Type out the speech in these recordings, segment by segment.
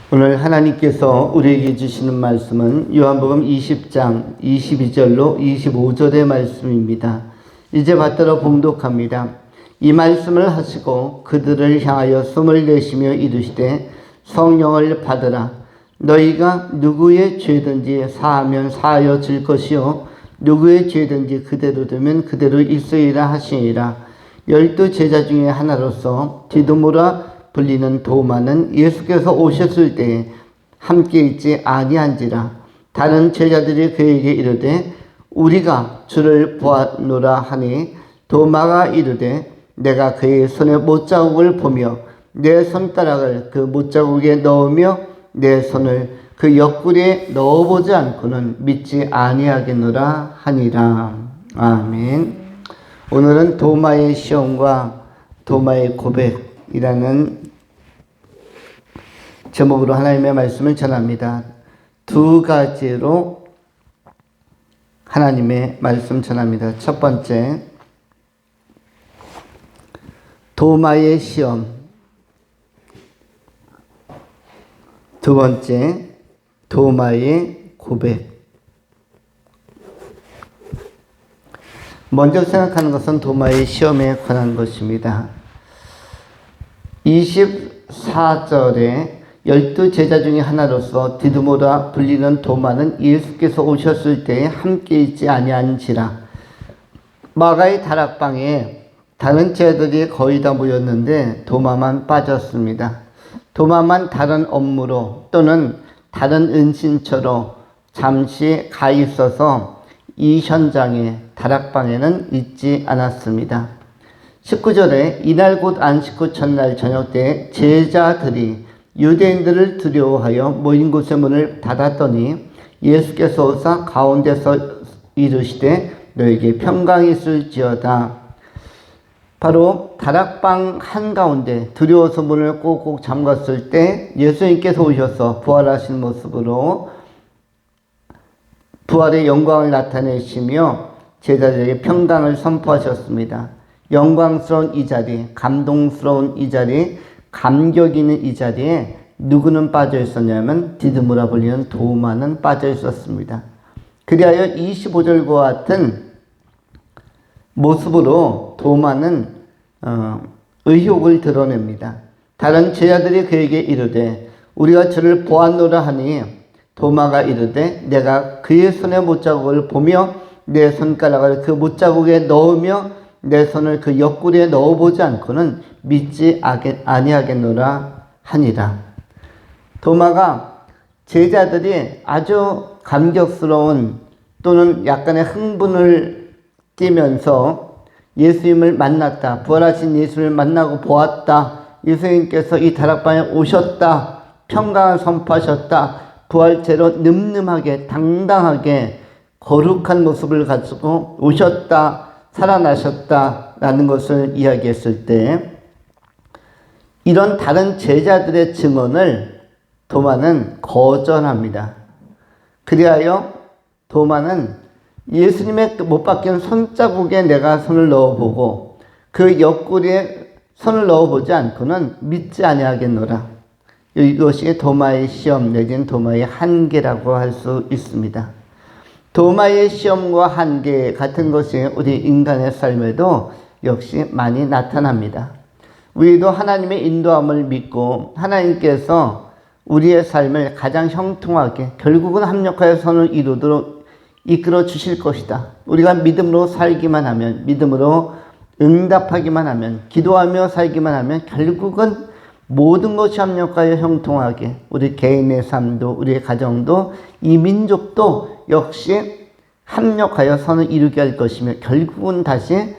오늘 하나님께서 우리에게 주시는 말씀은 요한복음 20장 22절로 25절의 말씀입니다. 이제 받들어 봉독합니다. 이 말씀을 하시고 그들을 향하여 숨을 내쉬며 이르시되 성령을 받으라. 너희가 누구의 죄든지 사하면 사하여 질 것이요 누구의 죄든지 그대로 두면 그대로 있으리라 하시니라. 12 제자 중에 하나로서 디두모라 불리는 도마는 예수께서 오셨을 때에 함께 있지 아니한지라. 다른 제자들이 그에게 이르되 우리가 주를 보았노라 하니 도마가 이르되 내가 그의 손에 못자국을 보며 내 손가락을 그 못자국에 넣으며 내 손을 그 옆구리에 넣어보지 않고는 믿지 아니하겠노라 하니라. 아멘. 오늘은 도마의 시험과 도마의 고백이라는 제목으로 하나님의 말씀을 전합니다. 두 가지로 하나님의 말씀 전합니다. 첫 번째, 도마의 시험. 두 번째, 도마의 고백. 먼저 생각하는 것은 도마의 시험에 관한 것입니다. 24절에 12 제자 중에 하나로서 디두모라 불리는 도마는 예수께서 오셨을 때에 함께 있지 아니한지라. 마가의 다락방에 다른 제자들이 거의 다 모였는데 도마만 빠졌습니다. 도마만 다른 업무로 또는 다른 은신처로 잠시 가 있어서 이 현장에 다락방에는 있지 않았습니다. 19절에 이날 곧 안식 후 첫날 저녁 때 제자들이 유대인들을 두려워하여 모인 곳의 문을 닫았더니 예수께서 오사 가운데서 이르시되 너에게 평강이 있을지어다. 바로 다락방 한가운데 두려워서 문을 꼭꼭 잠갔을 때 예수님께서 오셔서 부활하신 모습으로 부활의 영광을 나타내시며 제자들에게 평강을 선포하셨습니다. 영광스러운 이 자리, 감동스러운 이 자리, 감격 있는 이 자리에 누구는 빠져 있었냐면 디두모라 불리는 도마는 빠져 있었습니다. 그리하여 25절과 같은 모습으로 도마는 의욕을 드러냅니다. 다른 제자들이 그에게 이르되 우리가 저를 보았노라 하니 도마가 이르되 내가 그의 손의 못자국을 보며 내 손가락을 그 못자국에 넣으며 내 손을 그 옆구리에 넣어보지 않고는 믿지 아니하겠노라 하니라. 도마가 제자들이 아주 감격스러운 또는 약간의 흥분을 띠면서 예수님을 만났다. 부활하신 예수를 만나고 보았다. 예수님께서 이 다락방에 오셨다. 평강을 선포하셨다. 부활체로 늠름하게 당당하게 거룩한 모습을 가지고 오셨다. 살아나셨다라는 것을 이야기했을 때 이런 다른 제자들의 증언을 도마는 거절합니다. 그리하여 도마는 예수님의 못 박힌 손자국에 내가 손을 넣어보고 그 옆구리에 손을 넣어보지 않고는 믿지 아니하겠노라. 이것이 도마의 시험 내지는 도마의 한계라고 할 수 있습니다. 도마의 시험과 한계 같은 것이 우리 인간의 삶에도 역시 많이 나타납니다. 우리도 하나님의 인도함을 믿고 하나님께서 우리의 삶을 가장 형통하게 결국은 합력하여 선을 이루도록 이끌어 주실 것이다. 우리가 믿음으로 살기만 하면, 믿음으로 응답하기만 하면, 기도하며 살기만 하면 결국은 모든 것이 합력하여 형통하게 우리 개인의 삶도 우리의 가정도 이 민족도 역시 합력하여 선을 이루게 할 것이며 결국은 다시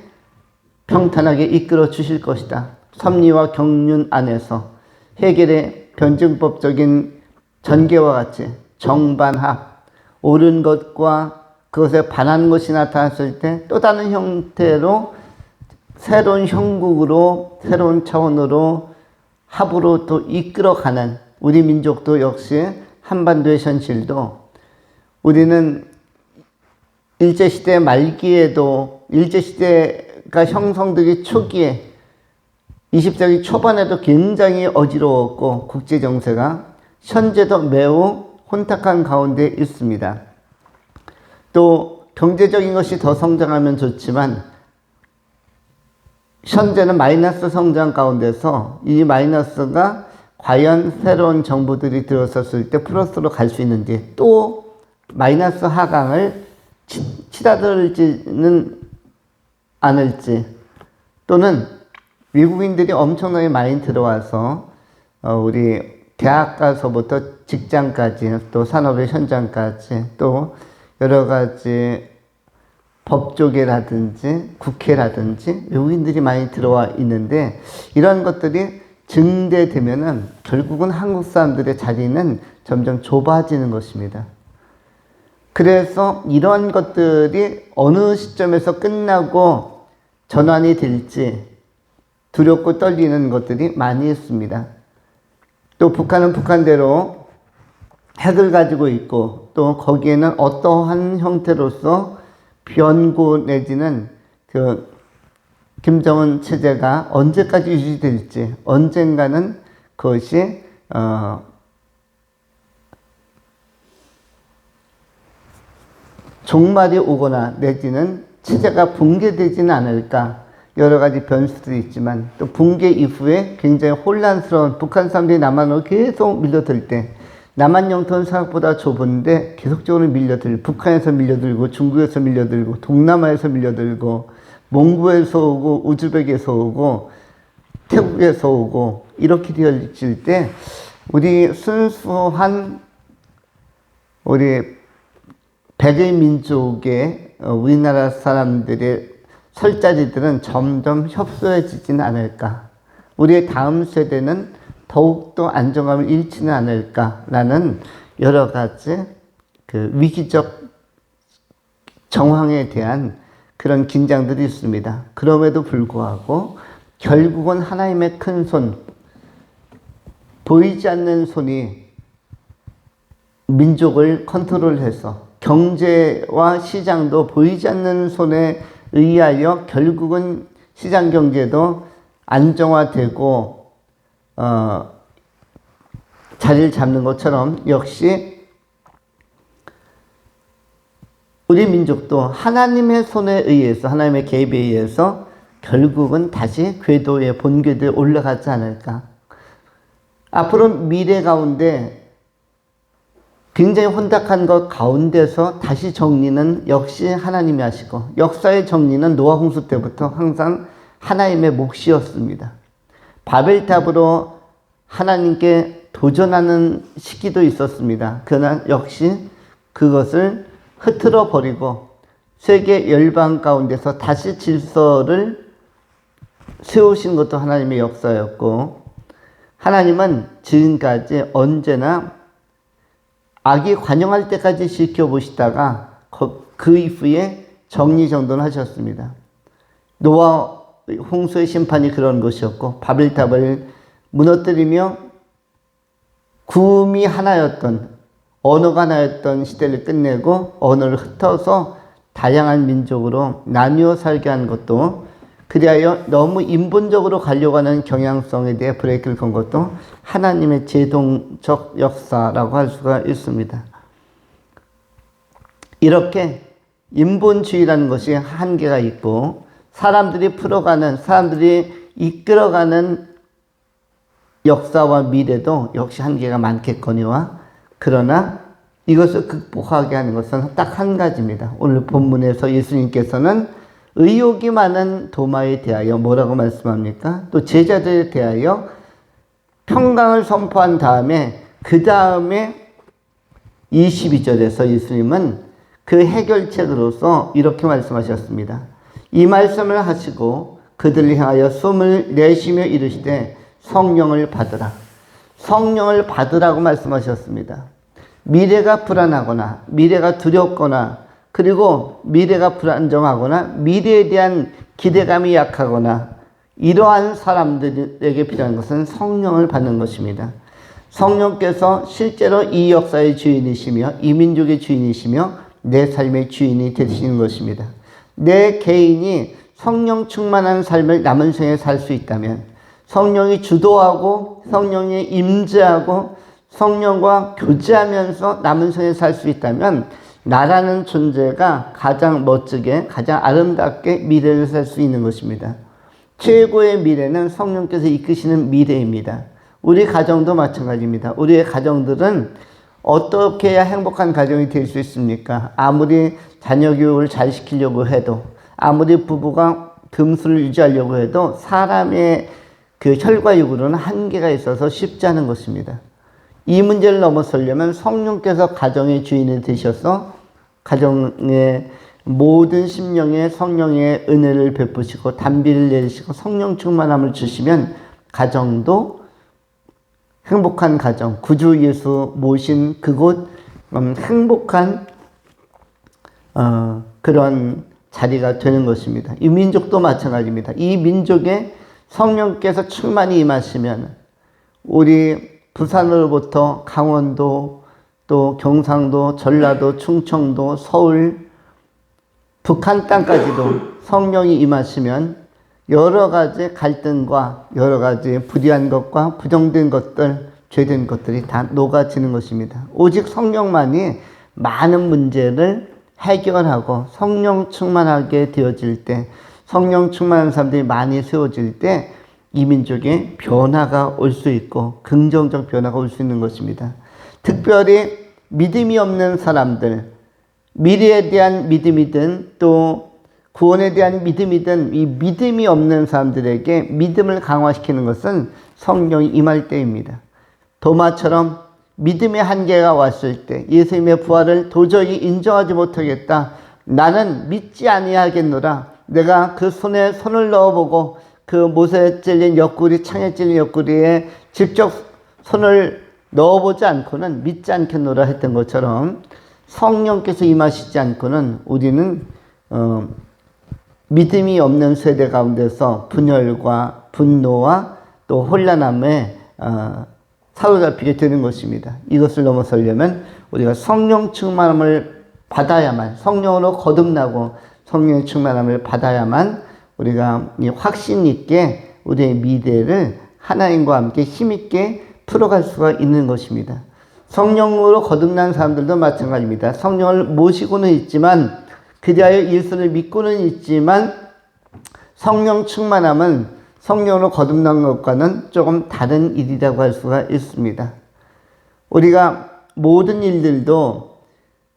평탄하게 이끌어 주실 것이다. 섭리와 경륜 안에서 해결의 변증법적인 전개와 같이 정반합, 옳은 것과 그것에 반하는 것이 나타났을 때 또 다른 형태로 새로운 형국으로 새로운 차원으로 합으로 또 이끌어가는 우리 민족도 역시 한반도의 현실도 우리는 일제시대 말기에도 일제시대가 형성되기 초기에 20세기 초반에도 굉장히 어지러웠고 국제정세가 현재도 매우 혼탁한 가운데 있습니다. 또 경제적인 것이 더 성장하면 좋지만 현재는 마이너스 성장 가운데서 이 마이너스가 과연 새로운 정부들이 들어섰을 때 플러스로 갈 수 있는지, 또 마이너스 하강을 치닫을지는 않을지, 또는 외국인들이 엄청나게 많이 들어와서 우리 대학 가서부터 직장까지, 또 산업의 현장까지, 또 여러 가지 법조계라든지 국회라든지 외국인들이 많이 들어와 있는데, 이런 것들이 증대되면은 결국은 한국 사람들의 자리는 점점 좁아지는 것입니다. 그래서 이런 것들이 어느 시점에서 끝나고 전환이 될지 두렵고 떨리는 것들이 많이 있습니다. 또 북한은 북한대로 핵을 가지고 있고, 또 거기에는 어떠한 형태로서 변고 내지는 김정은 체제가 언제까지 유지될지, 언젠가는 그것이 종말이 오거나 내지는 체제가 붕괴되지는 않을까, 여러 가지 변수도 있지만, 또 붕괴 이후에 굉장히 혼란스러운, 북한 사람들이 남한으로 계속 밀려들 때, 남한 영토는 생각보다 좁은데 계속적으로 밀려들고, 북한에서 밀려들고, 중국에서 밀려들고, 동남아에서 밀려들고, 몽고에서 오고, 우즈벡에서 오고, 태국에서 오고, 이렇게 되어질 때 우리 순수한 우리 백의 민족의 우리나라 사람들의 설자리들은 점점 협소해지지는 않을까, 우리의 다음 세대는 더욱더 안정감을 잃지는 않을까라는 여러 가지 위기적 정황에 대한 그런 긴장들이 있습니다. 그럼에도 불구하고 결국은 하나님의 큰 손, 보이지 않는 손이 민족을 컨트롤해서, 경제와 시장도 보이지 않는 손에 의하여 결국은 시장 경제도 안정화되고 자리를 잡는 것처럼, 역시 우리 민족도 하나님의 손에 의해서, 하나님의 개입에 의해서 결국은 다시 궤도에, 본궤도에 올라가지 않을까. 앞으로 미래 가운데 굉장히 혼탁한 것 가운데서 다시 정리는 역시 하나님이 하시고, 역사의 정리는 노아 홍수 때부터 항상 하나님의 몫이었습니다. 바벨탑으로 하나님께 도전하는 시기도 있었습니다. 그러나 역시 그것을 흐트러 버리고 세계 열방 가운데서 다시 질서를 세우신 것도 하나님의 역사였고, 하나님은 지금까지 언제나 악이 관영할 때까지 지켜보시다가 그 이후에 정리정돈 하셨습니다. 노아 홍수의 심판이 그런 것이었고, 바벨탑을 무너뜨리며 구음이 하나였던, 언어가 하나였던 시대를 끝내고 언어를 흩어서 다양한 민족으로 나뉘어 살게 한 것도, 그리하여 너무 인본적으로 가려고 하는 경향성에 대해 브레이크를 건 것도 하나님의 제동적 역사라고 할 수가 있습니다. 이렇게 인본주의라는 것이 한계가 있고, 사람들이 풀어가는, 사람들이 이끌어가는 역사와 미래도 역시 한계가 많겠거니와, 그러나 이것을 극복하게 하는 것은 딱 한 가지입니다. 오늘 본문에서 예수님께서는 의욕이 많은 도마에 대하여 뭐라고 말씀합니까? 또 제자들에 대하여 평강을 선포한 다음에, 그 다음에 22절에서 예수님은 그 해결책으로서 이렇게 말씀하셨습니다. 이 말씀을 하시고 그들을 향하여 숨을 내쉬며 이르시되 성령을 받으라. 성령을 받으라고 말씀하셨습니다. 미래가 불안하거나, 미래가 두렵거나, 그리고 미래가 불안정하거나, 미래에 대한 기대감이 약하거나, 이러한 사람들에게 필요한 것은 성령을 받는 것입니다. 성령께서 실제로 이 역사의 주인이시며 이 민족의 주인이시며 내 삶의 주인이 되시는 것입니다. 내 개인이 성령 충만한 삶을 남은 생에 살 수 있다면, 성령이 주도하고 성령이 임재하고 성령과 교제하면서 남은 생에 살 수 있다면 나라는 존재가 가장 멋지게, 가장 아름답게 미래를 살 수 있는 것입니다. 최고의 미래는 성령께서 이끄시는 미래입니다. 우리 가정도 마찬가지입니다. 우리의 가정들은 어떻게 해야 행복한 가정이 될 수 있습니까? 아무리 자녀 교육을 잘 시키려고 해도, 아무리 부부가 금수를 유지하려고 해도 사람의 그 혈과육으로는 한계가 있어서 쉽지 않은 것입니다. 이 문제를 넘어서려면 성령께서 가정의 주인이 되셔서 가정의 모든 심령에 성령의 은혜를 베푸시고 단비를 내리시고 성령 충만함을 주시면 가정도 행복한 가정, 구주 예수 모신 그곳 행복한 그런 자리가 되는 것입니다. 이 민족도 마찬가지입니다. 이 민족에 성령께서 충만히 임하시면 우리 부산으로부터 강원도, 또 경상도, 전라도, 충청도, 서울, 북한 땅까지도 성령이 임하시면 여러 가지 갈등과 여러 가지 불의한 것과 부정된 것들, 죄된 것들이 다 녹아지는 것입니다. 오직 성령만이 많은 문제를 해결하고 성령 충만하게 되어질 때, 성령 충만한 사람들이 많이 세워질 때 이 민족에 변화가 올 수 있고 긍정적 변화가 올 수 있는 것입니다. 특별히 믿음이 없는 사람들, 미래에 대한 믿음이든 또 구원에 대한 믿음이든 이 믿음이 없는 사람들에게 믿음을 강화시키는 것은 성령이 임할 때입니다. 도마처럼 믿음의 한계가 왔을 때 예수님의 부활을 도저히 인정하지 못하겠다. 나는 믿지 아니하겠노라. 내가 그 손에 손을 넣어보고 그 못에 찔린 옆구리, 창에 찔린 옆구리에 직접 손을 넣어보지 않고는 믿지 않겠노라 했던 것처럼 성령께서 임하시지 않고는 우리는 믿음이 없는 세대 가운데서 분열과 분노와 또 혼란함에 사로잡히게 되는 것입니다. 이것을 넘어서려면 우리가 성령 충만함을 받아야만, 성령으로 거듭나고 성령의 충만함을 받아야만 우리가 확신 있게 우리의 미래를 하나님과 함께 힘있게 풀어갈 수가 있는 것입니다. 성령으로 거듭난 사람들도 마찬가지입니다. 성령을 모시고는 있지만 그리하여 예수를 믿고는 있지만 성령 충만함은 성령으로 거듭난 것과는 조금 다른 일이라고 할 수가 있습니다. 우리가 모든 일들도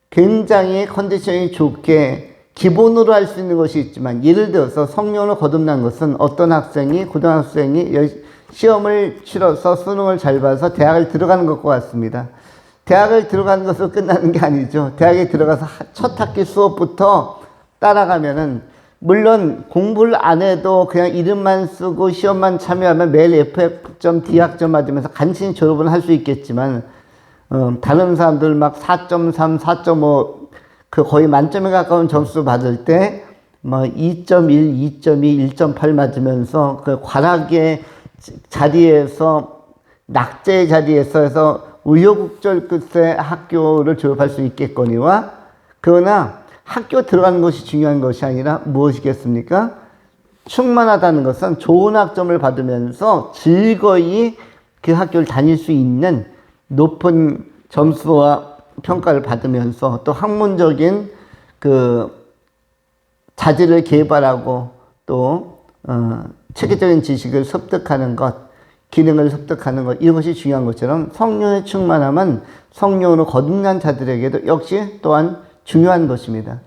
굉장히 컨디션이 좋게 기본으로 할 수 있는 것이 있지만 예를 들어서 성령으로 거듭난 것은 어떤 학생이 고등학생이 시험을 치러서 수능을 잘 봐서 대학을 들어가는 것과 같습니다. 대학을 들어가는 것으로 끝나는 게 아니죠. 대학에 들어가서 첫 학기 수업부터 따라가면은 물론 공부를 안 해도 그냥 이름만 쓰고 시험만 참여하면 매일 F점, D학점 맞으면서 간신히 졸업은 할 수 있겠지만 다른 사람들 막 4.3, 4.5 그 거의 만점에 가까운 점수 받을 때 뭐 2.1, 2.2, 1.8 맞으면서 그 과락의 자리에서 낙제의 자리에서 해서 우여곡절 끝에 학교를 졸업할 수 있겠거니와 그러나 학교 들어가는 것이 중요한 것이 아니라 무엇이겠습니까? 충만하다는 것은 좋은 학점을 받으면서 즐거이 그 학교를 다닐 수 있는 높은 점수와 평가를 받으면서 또 학문적인 그 자질을 개발하고 또 체계적인 지식을 습득하는 것, 기능을 습득하는 것, 이것이 중요한 것처럼 성령의 충만함은 성령으로 거듭난 자들에게도 역시 또한 중요한 것입니다.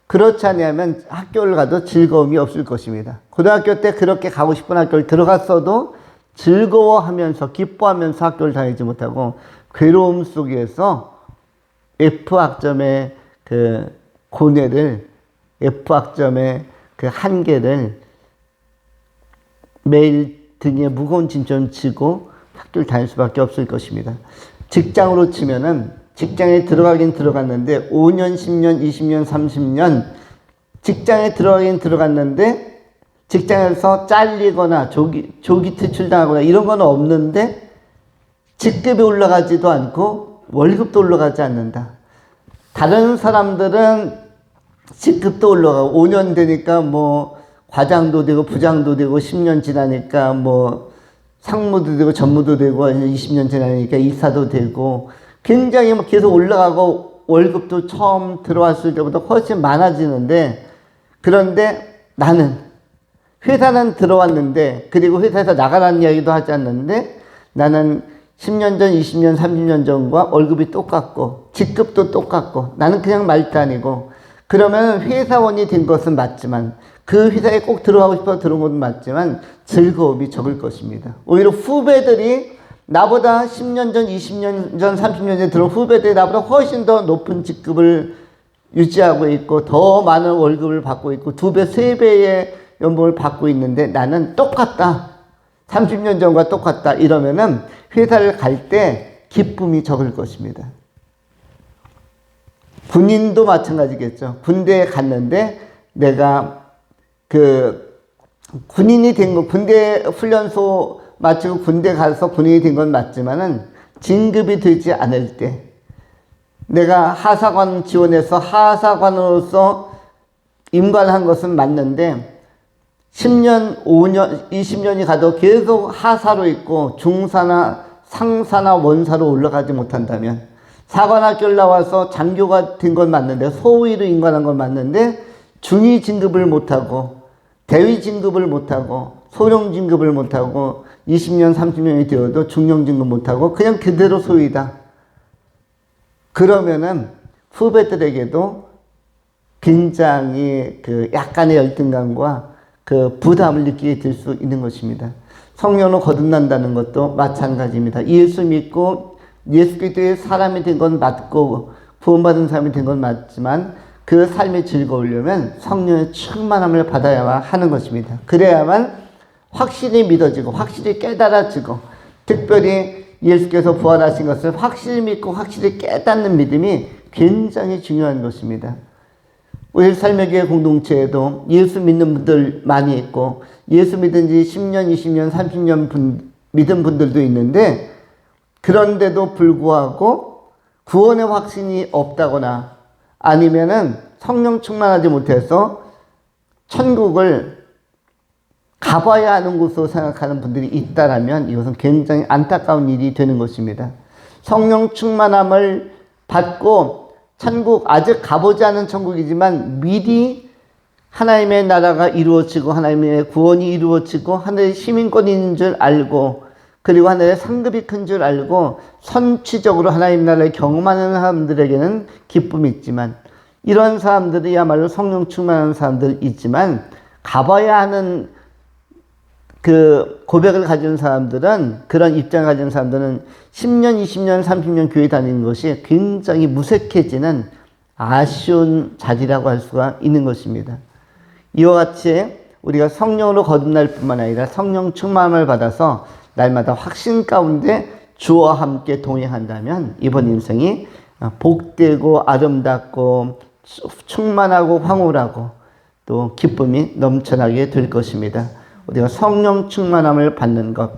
그렇지 않으면 학교를 가도 즐거움이 없을 것입니다. 고등학교 때 그렇게 가고 싶은 학교를 들어갔어도 즐거워하면서 기뻐하면서 학교를 다니지 못하고 괴로움 속에서 F학점의 그 고뇌를, F학점의 그 한계를 매일 등에 무거운 짐처럼 지고 학교를 다닐 수밖에 없을 것입니다. 직장으로 치면은 직장에 들어가긴 들어갔는데 5년, 10년, 20년, 30년 직장에 들어가긴 들어갔는데 직장에서 잘리거나 조기 퇴출당하거나 이런 건 없는데 직급이 올라가지도 않고 월급도 올라가지 않는다. 다른 사람들은 직급도 올라가고 5년 되니까 뭐 과장도 되고 부장도 되고 10년 지나니까 뭐 상무도 되고 전무도 되고 20년 지나니까 이사도 되고 굉장히 막 계속 올라가고 월급도 처음 들어왔을 때보다 훨씬 많아지는데, 그런데 나는 회사는 들어왔는데, 그리고 회사에서 나가라는 이야기도 하지 않는데, 나는 10년 전, 20년, 30년 전과 월급이 똑같고 직급도 똑같고 나는 그냥 말단이고, 그러면 회사원이 된 것은 맞지만, 그 회사에 꼭 들어가고 싶어 들어온 것은 맞지만 즐거움이 적을 것입니다. 오히려 후배들이 나보다 10년 전, 20년 전, 30년 전에 들어온 후배들이 나보다 훨씬 더 높은 직급을 유지하고 있고 더 많은 월급을 받고 있고 2배, 3배의 연봉을 받고 있는데 나는 똑같다. 30년 전과 똑같다. 이러면은 회사를 갈 때 기쁨이 적을 것입니다. 군인도 마찬가지겠죠. 군대에 갔는데 내가 군인이 된 거, 군대 훈련소 마치고 군대 가서 군인이 된 건 맞지만은 진급이 되지 않을 때, 내가 하사관 지원해서 하사관으로서 임관한 것은 맞는데 10년, 5년, 20년이 가도 계속 하사로 있고 중사나 상사나 원사로 올라가지 못한다면, 사관학교를 나와서 장교가 된 건 맞는데, 소위로 임관한 건 맞는데 중위 진급을 못하고 대위 진급을 못하고 소령 진급을 못하고 20년, 30년이 되어도 중령 진급 못하고 그냥 그대로 소위다. 그러면은 후배들에게도 굉장히 약간의 열등감과 부담을 느끼게 될 수 있는 것입니다. 성령으로 거듭난다는 것도 마찬가지입니다. 예수 믿고 예수 그리스도의 사람이 된 건 맞고 구원받은 사람이 된 건 맞지만 그 삶이 즐거우려면 성령의 충만함을 받아야만 하는 것입니다. 그래야만 확실히 믿어지고 확실히 깨달아지고, 특별히 예수께서 부활하신 것을 확실히 믿고 확실히 깨닫는 믿음이 굉장히 중요한 것입니다. 우리 삶의 교회 공동체에도 예수 믿는 분들 많이 있고 예수 믿은 지 10년, 20년, 30년 믿은 분들도 있는데, 그런데도 불구하고 구원의 확신이 없다거나 아니면은 성령 충만하지 못해서 천국을 가봐야 하는 곳으로 생각하는 분들이 있다라면 이것은 굉장히 안타까운 일이 되는 것입니다. 성령 충만함을 받고 천국, 아직 가보지 않은 천국이지만 미리 하나님의 나라가 이루어지고 하나님의 구원이 이루어지고 하늘의 시민권이 있는 줄 알고, 그리고 하늘의 상급이 큰 줄 알고 선취적으로 하나님 나라를 경험하는 사람들에게는 기쁨이 있지만, 이런 사람들이야말로 성령 충만한 사람들 있지만 가봐야 하는 고백을 가진 사람들은, 그런 입장을 가진 사람들은 10년, 20년, 30년 교회 다니는 것이 굉장히 무색해지는 아쉬운 자리라고 할 수가 있는 것입니다. 이와 같이 우리가 성령으로 거듭날 뿐만 아니라 성령 충만함을 받아서 날마다 확신 가운데 주와 함께 동행한다면 이번 인생이 복되고 아름답고 충만하고 황홀하고 또 기쁨이 넘쳐나게 될 것입니다. 우리가 성령 충만함을 받는 것,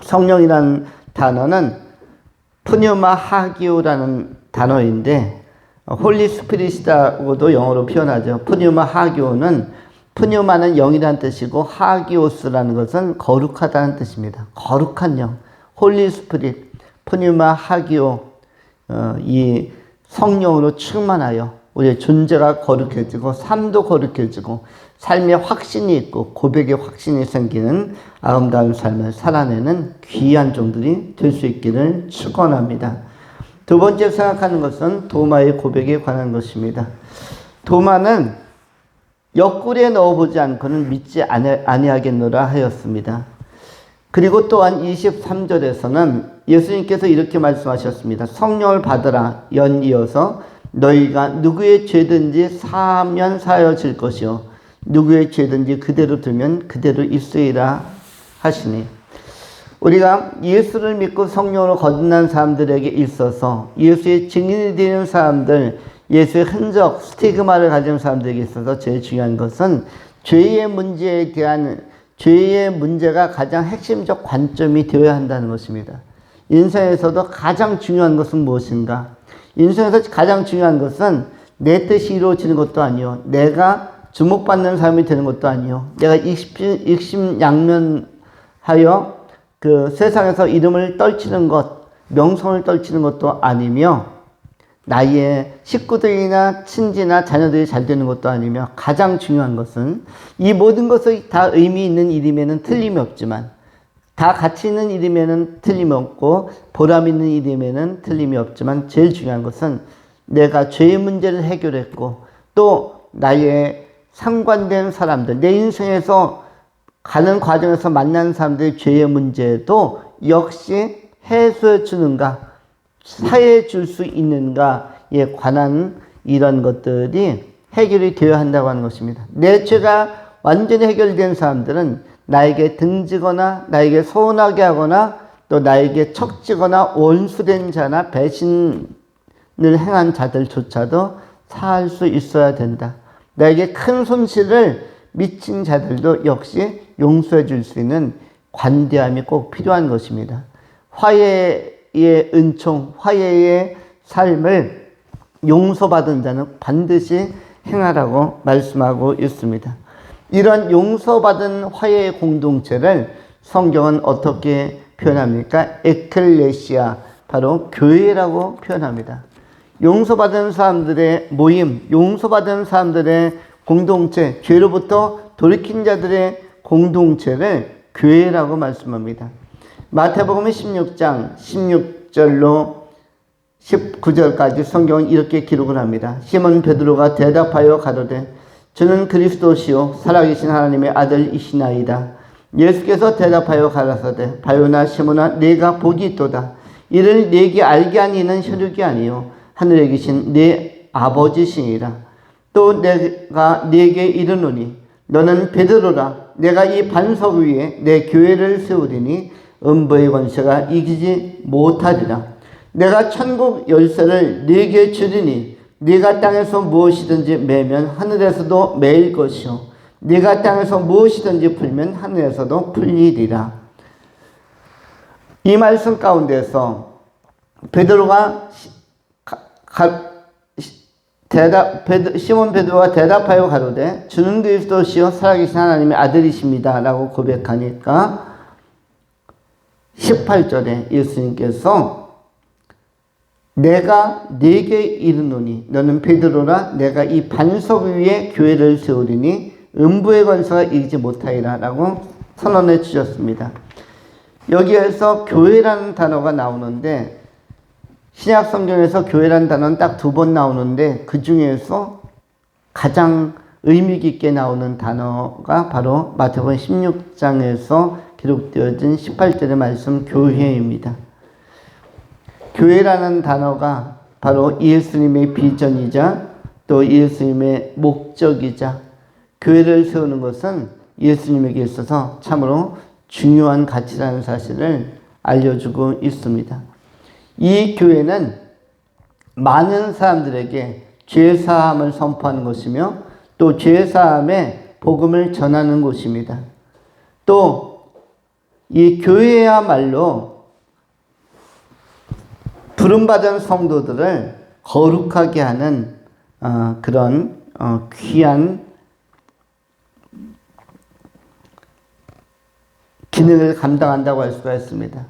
성령이라는 단어는 푸뉴마 하기오라는 단어인데 홀리 스피릿이라고도 영어로 표현하죠. 푸뉴마 하기오는, 푸뉴마는 영이라는 뜻이고 하기오스라는 것은 거룩하다는 뜻입니다. 거룩한 영, 홀리 스피릿, 푸뉴마 하기오, 이 성령으로 충만하여 우리의 존재가 거룩해지고 삶도 거룩해지고 삶에 확신이 있고 고백에 확신이 생기는 아름다운 삶을 살아내는 귀한 종들이 될 수 있기를 축원합니다. 두 번째 생각하는 것은 도마의 고백에 관한 것입니다. 도마는 옆구리에 넣어보지 않고는 믿지 아니하겠노라 하였습니다. 그리고 또한 23절에서는 예수님께서 이렇게 말씀하셨습니다. 성령을 받으라. 연이어서 너희가 누구의 죄든지 사하면 사하여질 것이요 누구의 죄든지 그대로 두면 그대로 있으리라 하시니, 우리가 예수를 믿고 성령으로 거듭난 사람들에게 있어서 예수의 증인이 되는 사람들, 예수의 흔적, 스티그마를 가진 사람들에게 있어서 제일 중요한 것은 죄의 문제에 대한, 죄의 문제가 가장 핵심적 관점이 되어야 한다는 것입니다. 인생에서도 가장 중요한 것은 무엇인가? 인생에서 가장 중요한 것은 내 뜻이 이루어지는 것도 아니요, 내가 주목받는 사람이 되는 것도 아니요, 내가 익심양면하여 그 세상에서 이름을 떨치는 것, 명성을 떨치는 것도 아니며 나의 식구들이나 친지나 자녀들이 잘 되는 것도 아니며 가장 중요한 것은 이 모든 것이 다 의미 있는 일임에는 틀림이 없지만 다 가치 있는 일임에는 틀림이 없고 보람 있는 일임에는 틀림이 없지만 제일 중요한 것은 내가 죄의 문제를 해결했고 또 나의 상관된 사람들, 내 인생에서 가는 과정에서 만난 사람들의 죄의 문제도 역시 해소해 주는가, 사해해 줄 수 있는가에 관한 이런 것들이 해결이 되어야 한다고 하는 것입니다. 내 죄가 완전히 해결된 사람들은 나에게 등지거나 나에게 서운하게 하거나 또 나에게 척지거나 원수된 자나 배신을 행한 자들조차도 사할 수 있어야 된다. 나에게 큰 손실을 미친 자들도 역시 용서해 줄 수 있는 관대함이 꼭 필요한 것입니다. 화해의 은총, 화해의 삶을 용서받은 자는 반드시 행하라고 말씀하고 있습니다. 이런 용서받은 화해의 공동체를 성경은 어떻게 표현합니까? 에클레시아, 바로 교회라고 표현합니다. 용서받은 사람들의 모임, 용서받은 사람들의 공동체, 죄로부터 돌이킨 자들의 공동체를 교회라고 말씀합니다. 마태복음 16장 16절로 19절까지 성경은 이렇게 기록을 합니다. 시몬 베드로가 대답하여 가로되 주는 그리스도시요 살아계신 하나님의 아들이시나이다. 예수께서 대답하여 가라사대 바요나 시몬아 네가 복이 있도다. 이를 네게 알게 하는 이는 혈육이 아니요 하늘에 계신 네 아버지시니라. 또 내가 네게 이르노니 너는 베드로라. 내가 이 반석 위에 내 교회를 세우리니 음부의 권세가 이기지 못하리라. 내가 천국 열쇠를 네게 주리니 네가 땅에서 무엇이든지 매면 하늘에서도 매일 것이요 네가 땅에서 무엇이든지 풀면 하늘에서도 풀리리라. 이 말씀 가운데서 베드로가 시몬 베드로가 대답하여 가로되 주는 그리스도시요 살아계신 하나님의 아들이십니다 라고 고백하니까 18절에 예수님께서 내가 네게 이르노니 너는 베드로라. 내가 이 반석 위에 교회를 세우리니 음부의 권세가 이기지 못하리라 라고 선언해 주셨습니다. 여기에서 교회라는 단어가 나오는데 신약 성경에서 교회라는 단어는 딱 2번 나오는데 그 중에서 가장 의미 깊게 나오는 단어가 바로 마태복음 16장에서 기록되어진 18절의 말씀 교회입니다. 교회라는 단어가 바로 예수님의 비전이자 또 예수님의 목적이자 교회를 세우는 것은 예수님에게 있어서 참으로 중요한 가치라는 사실을 알려주고 있습니다. 이 교회는 많은 사람들에게 죄사함을 선포하는 것이며 또 죄사함의 복음을 전하는 곳입니다. 또 이 교회야말로 부름받은 성도들을 거룩하게 하는 그런 귀한 기능을 감당한다고 할 수가 있습니다.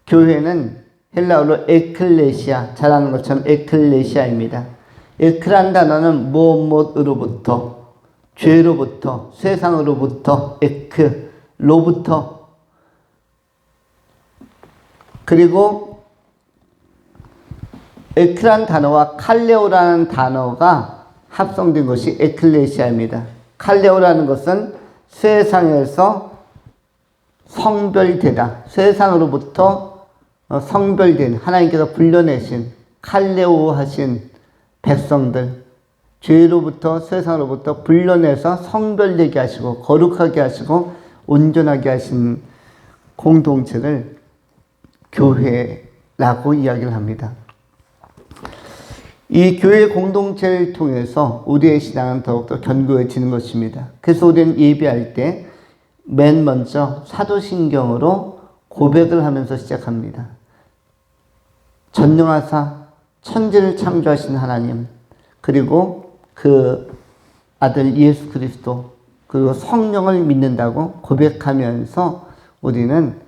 교회는 헬라어로 에클레시아, 잘 아는 것처럼 에클레시아입니다. 에크란 단어는 무엇으로부터, 죄로부터, 세상으로부터, 로부터, 그리고 에크란 단어와 칼레오라는 단어가 합성된 것이 에클레시아입니다. 칼레오라는 것은 세상에서 성별되다, 세상으로부터 성별된 하나님께서 불러내신 칼레오 하신 백성들, 죄로부터 세상으로부터 불러내서 성별되게 하시고 거룩하게 하시고 온전하게 하신 공동체를 교회라고 이야기를 합니다. 이 교회 공동체를 통해서 우리의 신앙은 더욱더 견고해지는 것입니다. 그래서 우리는 예배할 때 맨 먼저 사도신경으로 고백을 하면서 시작합니다. 전능하사 천지를 창조하신 하나님, 그리고 그 아들 예수 그리스도, 그리고 성령을 믿는다고 고백하면서 우리는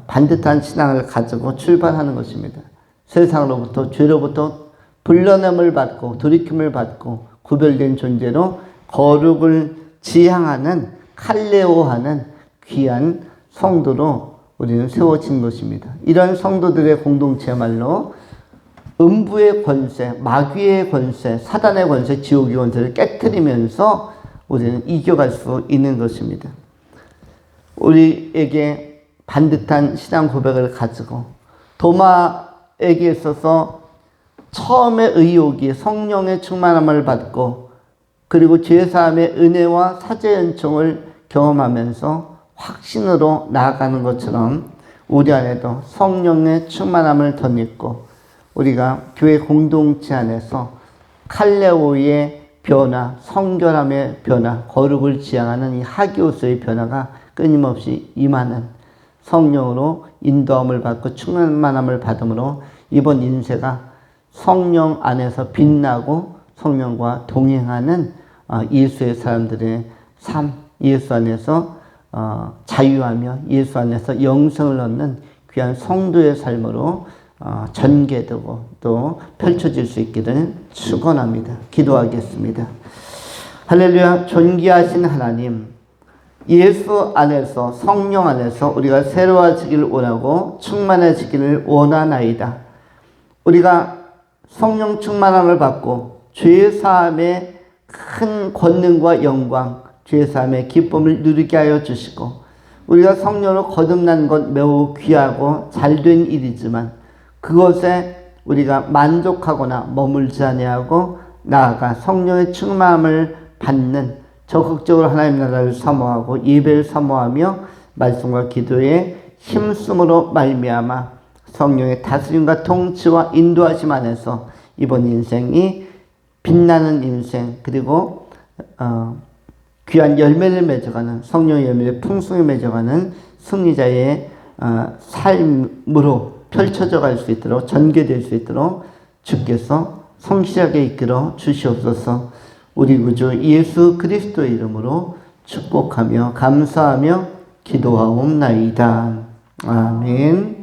반듯한 신앙을 가지고 출발하는 것입니다. 세상으로부터 죄로부터 불러냄을 받고 돌이킴을 받고 구별된 존재로 거룩을 지향하는 칼레오하는 귀한 성도로 우리는 세워진 것입니다. 이런 성도들의 공동체야말로 음부의 권세, 마귀의 권세, 사단의 권세, 지옥의 권세를 깨트리면서 우리는 이겨갈 수 있는 것입니다. 우리에게 반듯한 신앙 고백을 가지고 도마에게 있어서 처음의 의욕이 성령의 충만함을 받고 그리고 죄사함의 은혜와 사죄 은총을 경험하면서 확신으로 나아가는 것처럼 우리 안에도 성령의 충만함을 덧입고 우리가 교회 공동체 안에서 칼레오의 변화, 성결함의 변화, 거룩을 지향하는 이 하기오스의 변화가 끊임없이 임하는 성령으로 인도함을 받고 충만함을 받음으로 이번 인세가 성령 안에서 빛나고 성령과 동행하는 예수의 사람들의 삶, 예수 안에서 자유하며 예수 안에서 영생을 얻는 귀한 성도의 삶으로 전개되고 또 펼쳐질 수 있기를 축원합니다. 기도하겠습니다. 할렐루야. 존귀하신 하나님, 예수 안에서 성령 안에서 우리가 새로워지기를 원하고 충만해지기를 원하나이다. 우리가 성령 충만함을 받고 죄사함의 큰 권능과 영광, 죄사함의 기쁨을 누리게 하여 주시고 우리가 성령으로 거듭난 것 매우 귀하고 잘된 일이지만 그것에 우리가 만족하거나 머물지 아니하고 나아가 성령의 충만함을 받는 적극적으로 하나님 나라를 사모하고 예배를 사모하며 말씀과 기도에 힘쓰므로 말미암아 성령의 다스림과 통치와 인도하심 안에서 이번 인생이 빛나는 인생 그리고 귀한 열매를 맺어가는 성령의 열매를 풍성히 맺어가는 승리자의 삶으로 펼쳐져 갈 수 있도록 전개될 수 있도록 주께서 성실하게 이끌어 주시옵소서. 우리 구주 예수 그리스도의 이름으로 축복하며 감사하며 기도하옵나이다. 아멘.